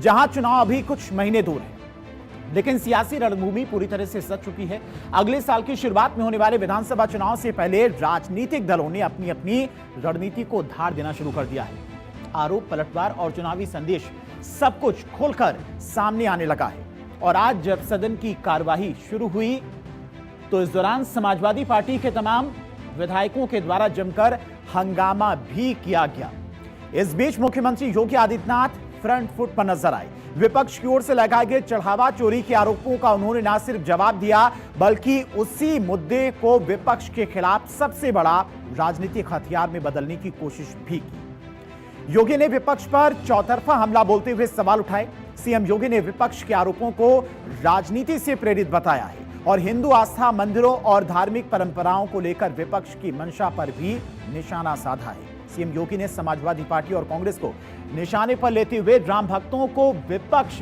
जहां चुनाव अभी कुछ महीने दूर है, लेकिन सियासी रणभूमि पूरी तरह से सज चुकी है। अगले साल की शुरुआत में होने वाले विधानसभा चुनाव से पहले राजनीतिक दलों ने अपनी अपनी रणनीति को धार देना शुरू कर दिया है। आरोप, पलटवार और चुनावी संदेश सब कुछ खुलकर सामने आने लगा है। और आज जब सदन की कार्यवाही शुरू हुई तो इस दौरान समाजवादी पार्टी के तमाम विधायकों के द्वारा जमकर हंगामा भी किया गया। इस बीच मुख्यमंत्री योगी आदित्यनाथ फ्रंट फुट पर नजर आए। विपक्ष की ओर से लगाए गए चढ़ावा चोरी के आरोपों का उन्होंने न सिर्फ जवाब दिया, बल्कि उसी मुद्दे को विपक्ष के खिलाफ सबसे बड़ा राजनीतिक हथियार में बदलने की कोशिश भी की। योगी ने विपक्ष पर चौतरफा हमला बोलते हुए सवाल उठाए। सीएम योगी ने विपक्ष के आरोपों को राजनीति से प्रेरित बताया है और हिंदू आस्था, मंदिरों और धार्मिक परंपराओं को लेकर विपक्ष की मंशा पर भी निशाना साधा है। सीएम योगी ने समाजवादी पार्टी और कांग्रेस को निशाने पर लेते हुए राम भक्तों को विपक्ष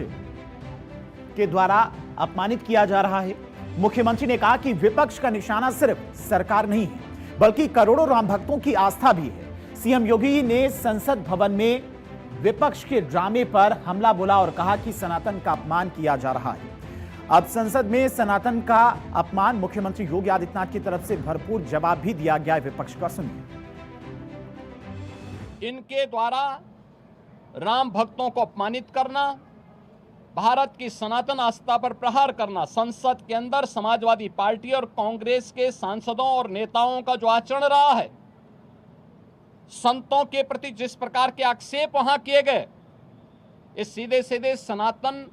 के द्वारा अपमानित किया जा रहा है। मुख्यमंत्री ने कहा कि विपक्ष का निशाना सिर्फ सरकार नहीं है, बल्कि करोड़ों राम भक्तों की आस्था भी है। सीएम योगी ने संसद भवन में विपक्ष के ड्रामे पर हमला बोला और कहा कि सनातन का अपमान किया जा रहा है। अब संसद में सनातन का अपमान मुख्यमंत्री योगी आदित्यनाथ की तरफ से भरपूर जवाब भी दिया गया है। विपक्ष का सुनिए। इनके द्वारा राम भक्तों को अपमानित करना, भारत की सनातन आस्था पर प्रहार करना, संसद के अंदर समाजवादी पार्टी और कांग्रेस के सांसदों और नेताओं का जो आचरण रहा है, संतों के प्रति जिस प्रकार के आक्षेप वहां किए गए, ये सीधे सीधे सनातन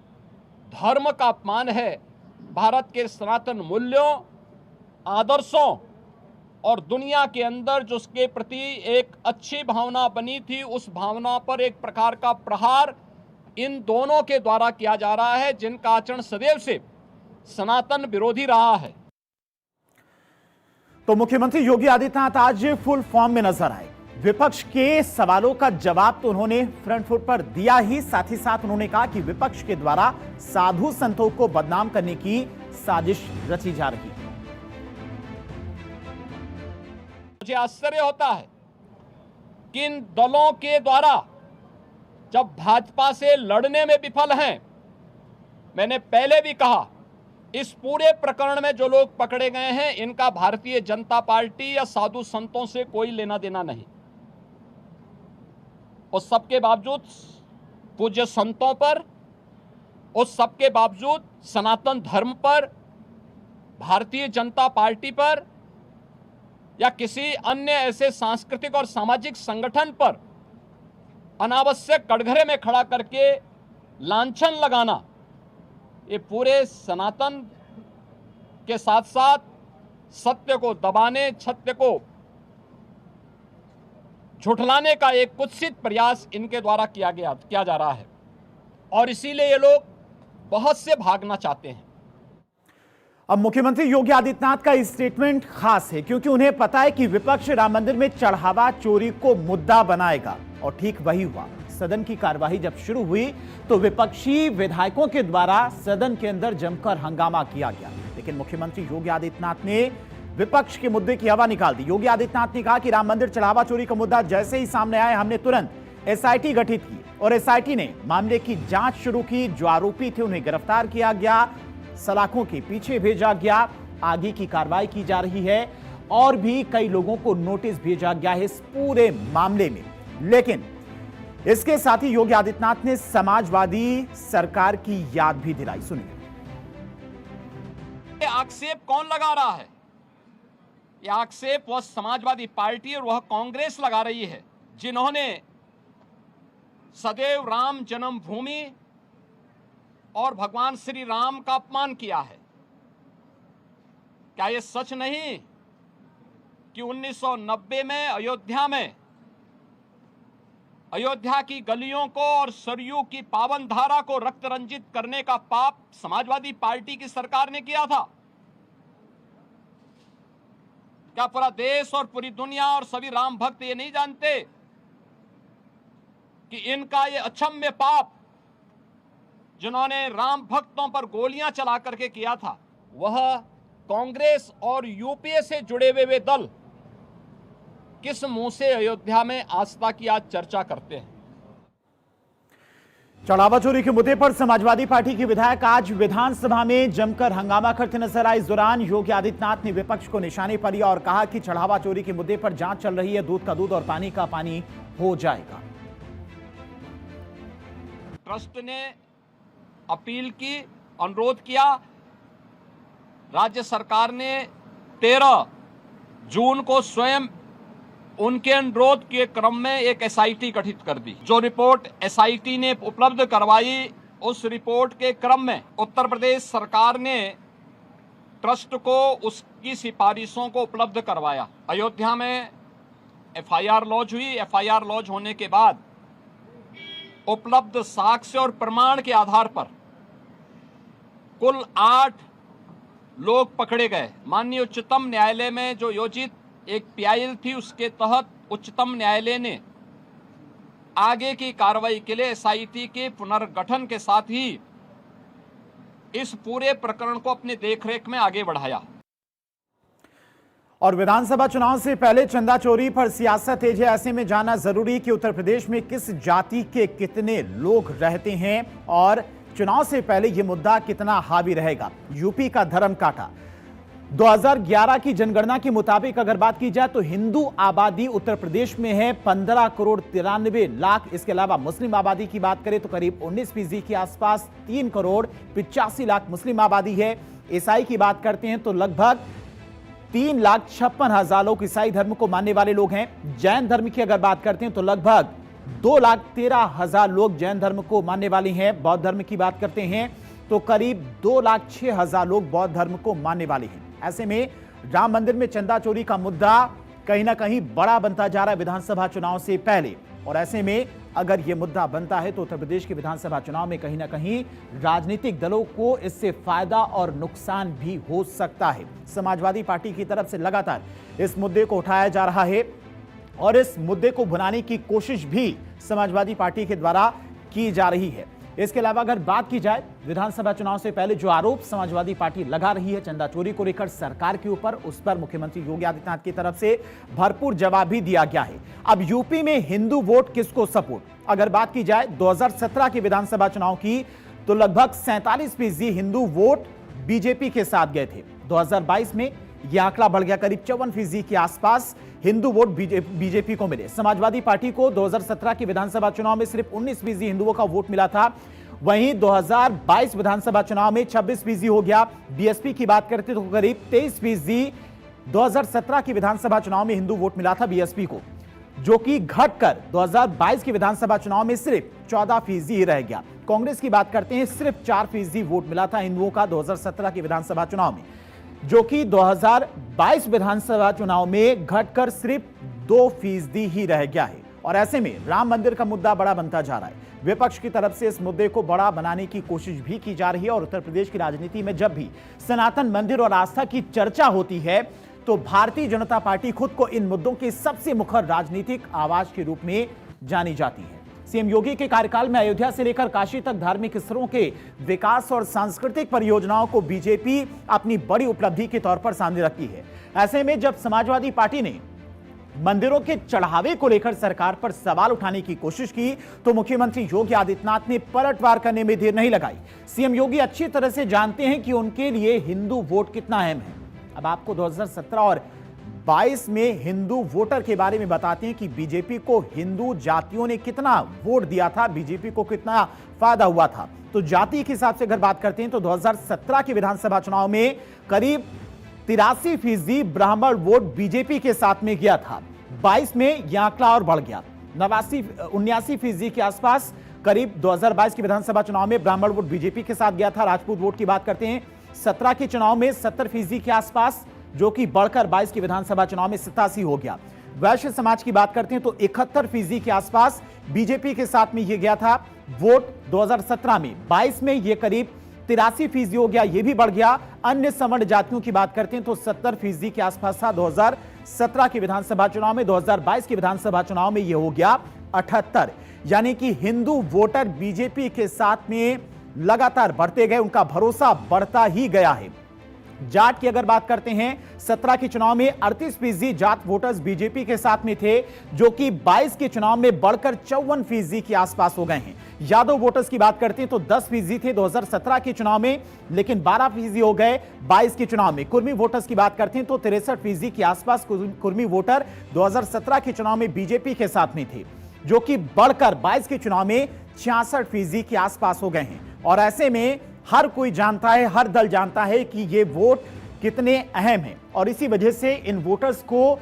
धर्म का अपमान है। भारत के सनातन मूल्यों, आदर्शों और दुनिया के अंदर जो उसके प्रति एक अच्छी भावना बनी थी, उस भावना पर एक प्रकार का प्रहार इन दोनों के द्वारा किया जा रहा है, जिनका आचरण सदैव से सनातन विरोधी रहा है। तो मुख्यमंत्री योगी आदित्यनाथ आज फुल फॉर्म में नजर आए। विपक्ष के सवालों का जवाब तो उन्होंने फ्रंट फुट पर दिया ही, साथ ही साथ उन्होंने कहा कि विपक्ष के द्वारा साधु संतों को बदनाम करने की साजिश रची जा रही है। मुझे आश्चर्य होता है कि इन दलों के द्वारा जब भाजपा से लड़ने में विफल हैं, मैंने पहले भी कहा, इस पूरे प्रकरण में जो लोग पकड़े गए हैं, इनका भारतीय जनता पार्टी या साधु संतों से कोई लेना देना नहीं। उस सबके बावजूद पूज्य संतों पर, उस सबके बावजूद सनातन धर्म पर, भारतीय जनता पार्टी पर या किसी अन्य ऐसे सांस्कृतिक और सामाजिक संगठन पर अनावश्यक कटघरे में खड़ा करके लांछन लगाना, ये पूरे सनातन के साथ साथ सत्य को दबाने, सत्य को झुठलाने का एक कुत्सित प्रयास इनके द्वारा किया जा रहा है। और इसीलिए ये लोग बहुत से भागना चाहते हैं। अब मुख्यमंत्री योगी आदित्यनाथ का स्टेटमेंट खास है, क्योंकि उन्हें पता है कि विपक्ष राम मंदिर में चढ़ावा चोरी को मुद्दा बनाएगा, और ठीक वही हुआ। सदन की कार्यवाही जब शुरू हुई तो विपक्षी विधायकों के द्वारा सदन के अंदर जमकर हंगामा किया गया, लेकिन मुख्यमंत्री योगी आदित्यनाथ ने विपक्ष के मुद्दे की हवा निकाल दी। योगी आदित्यनाथ ने कहा कि राम मंदिर चढ़ावा चोरी का मुद्दा जैसे ही सामने आया, हमने तुरंत एसआईटी गठित की और एसआईटी ने मामले की जांच शुरू की। जो आरोपी थे उन्हें गिरफ्तार किया गया, सलाखों के पीछे भेजा गया, आगे की कार्रवाई की जा रही है और भी कई लोगों को नोटिस भेजा गया है इस पूरे मामले में। लेकिन इसके साथ ही योगी आदित्यनाथ ने समाजवादी सरकार की याद भी दिलाई। सुनिए। आक्षेप कौन लगा रहा है? यह आक्षेप वह समाजवादी पार्टी और वह कांग्रेस लगा रही है, जिन्होंने सदैव राम जन्मभूमि और भगवान श्री राम का अपमान किया है। क्या यह सच नहीं कि 1990 में अयोध्या की गलियों को और सरयू की पावन धारा को रक्त रंजित करने का पाप समाजवादी पार्टी की सरकार ने किया था? क्या पूरा देश और पूरी दुनिया और सभी राम भक्त ये नहीं जानते कि इनका ये अक्षम्य पाप, जिन्होंने राम भक्तों पर गोलियां चला करके किया था, वह कांग्रेस और यूपीए से जुड़े हुए दल किस मुंह से अयोध्या में आस्था की आज चर्चा करते हैं? चढ़ावा चोरी के मुद्दे पर समाजवादी पार्टी के विधायक आज विधानसभा में जमकर हंगामा करते नजर आए। इस दौरान योगी आदित्यनाथ ने विपक्ष को निशाने पर लिया और कहा कि चढ़ावा चोरी के मुद्दे पर जांच चल रही है, दूध का दूध और पानी का पानी हो जाएगा। ट्रस्ट ने अपील की, अनुरोध किया। राज्य सरकार ने 13 जून को स्वयं उनके अनुरोध के क्रम में एक एसआईटी गठित कर दी। जो रिपोर्ट एसआईटी ने उपलब्ध करवाई, उस रिपोर्ट के क्रम में उत्तर प्रदेश सरकार ने ट्रस्ट को उसकी सिफारिशों को उपलब्ध करवाया। अयोध्या में एफआईआर लॉन्च हुई। एफआईआर लॉन्च होने के बाद उपलब्ध साक्ष्य और प्रमाण के आधार पर कुल 8 लोग पकड़े गए। माननीय उच्चतम न्यायालय में जो योजित एक पीआईएल थी, उसके तहत उच्चतम न्यायालय ने आगे की कार्रवाई के लिए एसआईटी के पुनर्गठन के साथ ही इस पूरे प्रकरण को अपने देखरेख में आगे बढ़ाया। और विधानसभा चुनाव से पहले चंदा चोरी पर सियासत तेज है। ऐसे में जानना जरूरी कि उत्तर प्रदेश में किस जाति के कितने लोग रहते हैं और चुनाव से पहले यह मुद्दा कितना हावी रहेगा। यूपी का धर्म काटा। 2011 की जनगणना के मुताबिक अगर बात की जाए तो हिंदू आबादी उत्तर प्रदेश में है 15 करोड़ 93 लाख। इसके अलावा मुस्लिम आबादी की बात करें तो करीब 19% के आसपास 3 करोड़ 85 लाख मुस्लिम आबादी है। ईसाई की बात करते हैं तो लगभग 3,56,000 लोग ईसाई धर्म को मानने वाले लोग हैं। जैन धर्म की अगर बात करते हैं तो लगभग 2,13,000 लोग जैन धर्म को मानने वाले हैं। बौद्ध धर्म की बात करते हैं तो करीब 2,06,000 लोग बौद्ध धर्म को मानने वाले हैं। ऐसे में राम मंदिर में चंदा चोरी का मुद्दा कहीं ना कहीं बड़ा बनता जा रहा है विधानसभा चुनाव से पहले। और ऐसे में अगर यह मुद्दा बनता है तो उत्तर प्रदेश के विधानसभा चुनाव में कहीं ना कहीं राजनीतिक दलों को इससे फायदा और नुकसान भी हो सकता है। समाजवादी पार्टी की तरफ से लगातार इस मुद्दे को उठाया जा रहा है और इस मुद्दे को भुनाने की कोशिश भी समाजवादी पार्टी के द्वारा की जा रही है। इसके अलावा अगर बात की जाए विधानसभा चुनाव से पहले जो आरोप समाजवादी पार्टी लगा रही है चंदा चोरी को लेकर सरकार के ऊपर, उस पर मुख्यमंत्री योगी आदित्यनाथ की तरफ से भरपूर जवाब भी दिया गया है। अब यूपी में हिंदू वोट किसको सपोर्ट, अगर बात की जाए 2017 के विधानसभा चुनाव की तो लगभग 47% हिंदू वोट बीजेपी के साथ गए थे। 2022 में यह आंकड़ा बढ़ गया, करीब 54% के आसपास हिंदू वोट बीजेपी को मिले। समाजवादी पार्टी को 2017 के विधानसभा चुनाव में सिर्फ 19% हिंदुओं का वोट मिला था। वहीं 2022 विधानसभा चुनाव में 26% हो गया। बीएसपी की बात करते तो करीब 23% 2017 के विधानसभा चुनाव में हिंदू वोट मिला था बीएसपी को, जो कि घटकर 2022 के विधानसभा चुनाव में सिर्फ 14% ही रह गया। कांग्रेस की बात करते हैं सिर्फ 4% वोट मिला था हिंदुओं का 2017 के विधानसभा चुनाव में, जो कि 2022 विधानसभा चुनाव में घटकर सिर्फ 2% ही रह गया है। और ऐसे में राम मंदिर का मुद्दा बड़ा बनता जा रहा है। विपक्ष की तरफ से इस मुद्दे को बड़ा बनाने की कोशिश भी की जा रही है और उत्तर प्रदेश की राजनीति में जब भी सनातन मंदिर और आस्था की चर्चा होती है तो भारतीय जनता पार्टी खुद को इन मुद्दों के सबसे मुखर राजनीतिक आवाज के रूप में जानी जाती है। सीएम योगी के कार्यकाल में अयोध्या से लेकर काशी तक धार्मिक स्थलों के विकास और सांस्कृतिक परियोजनाओं को बीजेपी अपनी बड़ी उपलब्धि के तौर पर सामने रखती है। ऐसे में जब समाजवादी पार्टी ने मंदिरों के चढ़ावे को लेकर सरकार पर सवाल उठाने की कोशिश की तो मुख्यमंत्री योगी आदित्यनाथ ने पलटवार करने में देर नहीं लगाई। सीएम योगी अच्छी तरह से जानते हैं कि उनके लिए हिंदू वोट कितना अहम है। अब आपको 2017 और 22 में हिंदू वोटर के बारे में बताते हैं कि बीजेपी को हिंदू जातियों ने कितना वोट दिया था, बीजेपी को कितना फायदा हुआ था। तो जाति के हिसाब से अगर बात करते हैं तो 2017 के विधानसभा चुनाव में करीब 83% ब्राह्मण वोट बीजेपी के साथ में गया था। 22 में यह आंकड़ा और बढ़ गया, 79% के आसपास करीब 2022 के विधानसभा चुनाव में ब्राह्मण वोट बीजेपी के साथ गया था। राजपूत वोट की बात करते हैं 17 के चुनाव में 70% के आसपास, जो कि बढ़कर 22 के विधानसभा चुनाव में 87 हो गया। वैश्य समाज की बात करते हैं तो 71% के आसपास बीजेपी के साथ में यह गया था वोट 2017 में। 22 में यह करीब 83% हो गया, यह भी बढ़ गया। अन्य सवर्ण जातियों की बात करते हैं तो 70% के आसपास था 2017 के विधानसभा चुनाव में। 2022 के विधानसभा चुनाव में यह हो गया 78, यानी कि हिंदू वोटर बीजेपी के साथ में लगातार बढ़ते गए, उनका भरोसा बढ़ता ही गया है। जाट की अगर बात करते हैं, 17 के चुनाव में 38% जाट वोटर्स बीजेपी के साथ में थे, जो कि 22 के चुनाव में बढ़कर 54% के आसपास हो गए हैं। यादव वोटर्स की बात करते हैं तो 10% थे 2017 के चुनाव में, लेकिन 12% हो गए 22 के चुनाव में। कुर्मी वोटर्स की बात करते हैं तो 63% के आसपास कुर्मी वोटर 2017 के चुनाव में बीजेपी के साथ में थे, जो कि बढ़कर 22 के चुनाव में 66% के आसपास हो गए हैं। और ऐसे में हर कोई जानता है, हर दल जानता है कि ये वोट कितने अहम हैं, और इसी वजह से इन वोटर्स को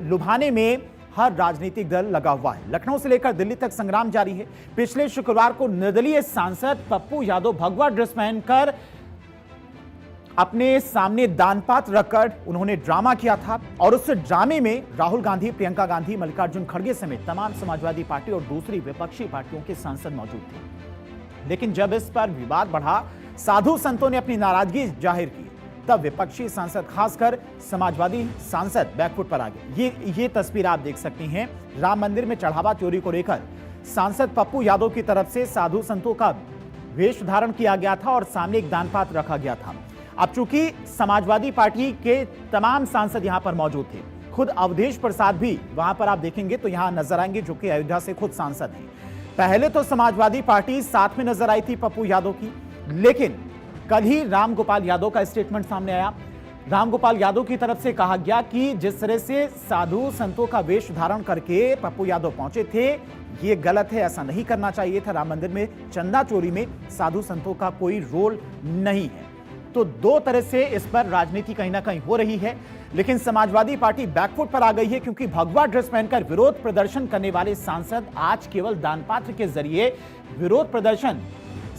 लुभाने में हर राजनीतिक दल लगा हुआ है। लखनऊ से लेकर दिल्ली तक संग्राम जारी है। पिछले शुक्रवार को निर्दलीय सांसद पप्पू यादव भगवा ड्रेस पहनकर अपने सामने दान पात्र रखकर उन्होंने ड्रामा किया था, और उस ड्रामे में राहुल गांधी, प्रियंका गांधी, मल्लिकार्जुन खड़गे समेत तमाम समाजवादी पार्टी और दूसरी विपक्षी पार्टियों के सांसद मौजूद थे। लेकिन जब इस पर विवाद बढ़ा, साधु संतों ने अपनी नाराजगी जाहिर की, तब विपक्षी सांसद, खासकर समाजवादी सांसद बैकफुट पर आ गए। ये तस्वीर आप देख सकती हैं। राम मंदिर में चढ़ावा चोरी को लेकर सांसद पप्पू यादव की तरफ से साधु संतों का वेश धारण किया गया था और सामने एक दान पात्र रखा गया था। अब चूंकि समाजवादी पार्टी के तमाम सांसद यहां पर मौजूद थे, खुद अवधेश प्रसाद भी वहां पर आप देखेंगे तो यहां नजर आएंगे, जो कि अयोध्या से खुद सांसद हैं। पहले तो समाजवादी पार्टी साथ में नजर आई थी पप्पू यादव की, लेकिन कल ही रामगोपाल यादव का स्टेटमेंट सामने आया। रामगोपाल यादव की तरफ से कहा गया कि जिस तरह से साधु संतों का वेश धारण करके पप्पू यादव पहुंचे थे, ये गलत है, ऐसा नहीं करना चाहिए था। राम मंदिर में चंदा चोरी में साधु संतों का कोई रोल नहीं है। तो दो तरह से इस पर राजनीति कहीं ना कहीं हो रही है, लेकिन समाजवादी पार्टी बैकफुट पर आ गई है, क्योंकि भगवा ड्रेस पहनकर विरोध प्रदर्शन करने वाले सांसद आज केवल दानपात्र के जरिए विरोध प्रदर्शन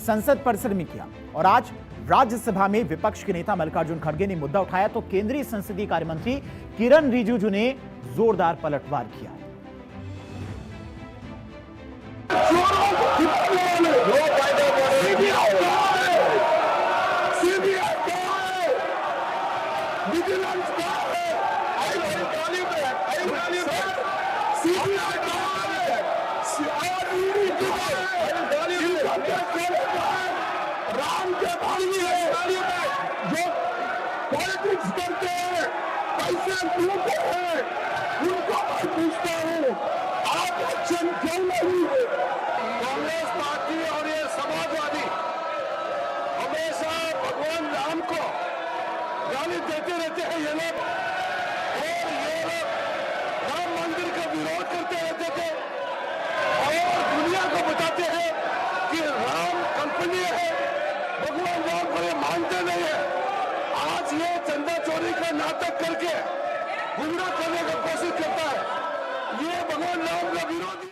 संसद परिसर में किया। और आज राज्यसभा में विपक्ष के नेता मल्लिकार्जुन खड़गे ने मुद्दा उठाया तो केंद्रीय संसदीय कार्य मंत्री किरण रिजिजू ने जोरदार पलटवार किया। राम के भाई है जो पॉलिटिक्स करते हैं, पैसे लूटते हैं, उनको मैं पूछता हूँ आप एक्शन क्यों नहीं है? कांग्रेस पार्टी और ये समाजवादी हमेशा भगवान राम को गाली देते रहते हैं ये लोग, और ये लोग राम मंदिर का विरोध करते रहते थे और दुनिया को बताते हैं कि राम कंपनी है, भगवान राम को ये मानते नहीं है। आज ये चंदा चोरी का नाटक करके गुमराह करने का कोशिश करता है। ये भगवान राम का विरोधी